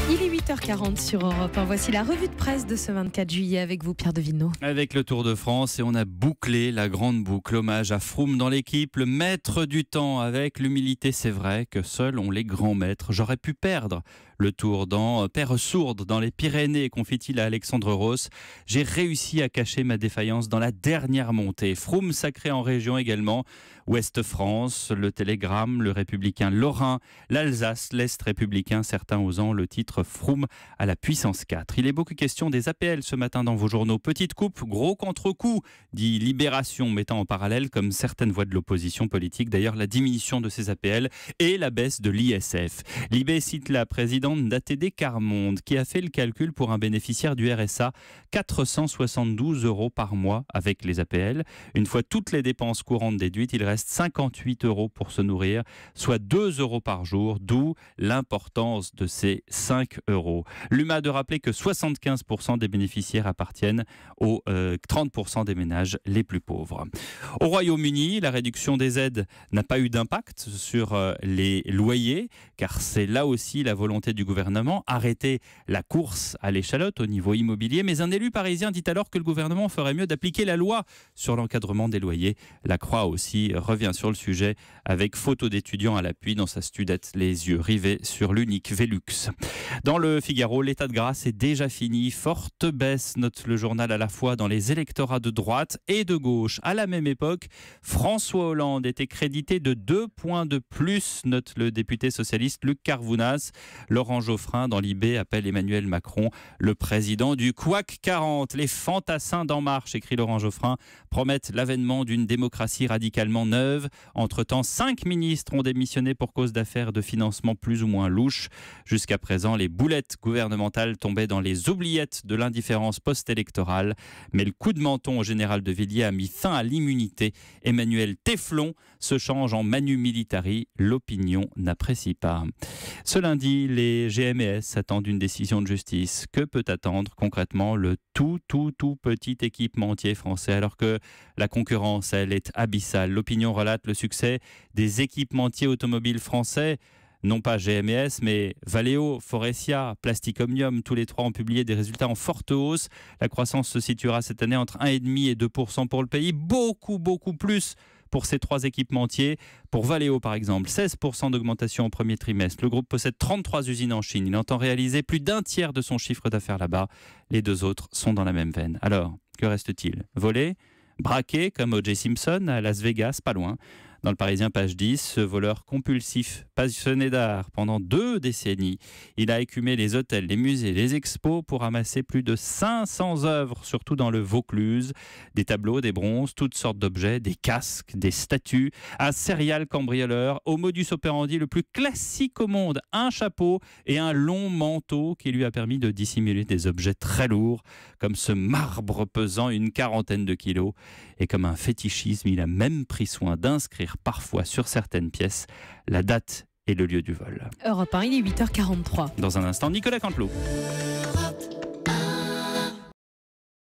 Il est 8h40 sur Europe 1. Voici la revue de presse de ce 24 juillet avec vous, Pierre Devineau. Avec le Tour de France, et on a bouclé la grande boucle. Hommage à Froome dans l'équipe, le maître du temps. Avec l'humilité, c'est vrai que seuls ont les grands maîtres. J'aurais pu perdre le Tour dans Perre-Sourde, dans les Pyrénées, confie-t-il à Alexandre Ross. J'ai réussi à cacher ma défaillance dans la dernière montée. Froome sacré en région également. Ouest France, le Télégramme, le Républicain Lorrain, l'Alsace, l'Est républicain, certains osant le titre Froome à la puissance 4. Il est beaucoup question des APL ce matin dans vos journaux. Petite coupe, gros contre-coup, dit Libération, mettant en parallèle, comme certaines voix de l'opposition politique, d'ailleurs la diminution de ces APL et la baisse de l'ISF. Libé cite la présidente d'ATD Carmonde qui a fait le calcul pour un bénéficiaire du RSA, 472 € par mois avec les APL. Une fois toutes les dépenses courantes déduites, il reste 58 € pour se nourrir, soit 2 € par jour, d'où l'importance de ces 5 €. L'UMA de rappeler que 75% des bénéficiaires appartiennent aux 30% des ménages les plus pauvres. Au Royaume-Uni, la réduction des aides n'a pas eu d'impact sur les loyers, car c'est là aussi la volonté du gouvernement, arrêter la course à l'échalote au niveau immobilier. Mais un élu parisien dit alors que le gouvernement ferait mieux d'appliquer la loi sur l'encadrement des loyers. La Croix aussi revient sur le sujet avec photo d'étudiants à l'appui dans sa studette, les yeux rivés sur l'unique Velux. Dans le Figaro, l'état de grâce est déjà fini. Forte baisse, note le journal, à la fois dans les électorats de droite et de gauche. À la même époque, François Hollande était crédité de 2 points de plus, note le député socialiste Luc Carvounas. Laurent Geoffrin, dans l'IB, appelle Emmanuel Macron le président du couac 40. Les fantassins d'En Marche, écrit Laurent Geoffrin, promettent l'avènement d'une démocratie radicalement neuve. Entre-temps, 5 ministres ont démissionné pour cause d'affaires de financement plus ou moins louches. Jusqu'à présent, les boulettes gouvernementales tombaient dans les oubliettes de l'indifférence post-électorale. Mais le coup de menton au général de Villiers a mis fin à l'immunité. Emmanuel Téflon se change en Manu Militari. L'opinion n'apprécie pas. Ce lundi, les GMS attendent une décision de justice. Que peut attendre concrètement le tout petit équipementier français, alors que la concurrence, elle, est abyssale? L'opinion relate le succès des équipementiers automobiles français. Non pas GMS, mais Valeo, Faurecia, Plastic Omnium, tous les trois ont publié des résultats en forte hausse. La croissance se situera cette année entre 1,5 et 2% pour le pays. Beaucoup plus pour ces trois équipementiers. Pour Valeo, par exemple, 16% d'augmentation au premier trimestre. Le groupe possède 33 usines en Chine. Il entend réaliser plus d'un tiers de son chiffre d'affaires là-bas. Les deux autres sont dans la même veine. Alors, que reste-t-il? Voler? Braqué comme O.J. Simpson à Las Vegas, pas loin. Dans le Parisien, page 10, ce voleur compulsif, passionné d'art pendant 2 décennies, il a écumé les hôtels, les musées, les expos pour amasser plus de 500 œuvres, surtout dans le Vaucluse. Des tableaux, des bronzes, toutes sortes d'objets, des casques, des statues. Un serial cambrioleur au modus operandi le plus classique au monde. Un chapeau et un long manteau qui lui a permis de dissimuler des objets très lourds, comme ce marbre pesant une 40aine de kilos. Et comme un fétichisme, il a même pris soin d'inscrire parfois sur certaines pièces la date et le lieu du vol. Europe 1, il est 8h43. Dans un instant, Nicolas Canteloup.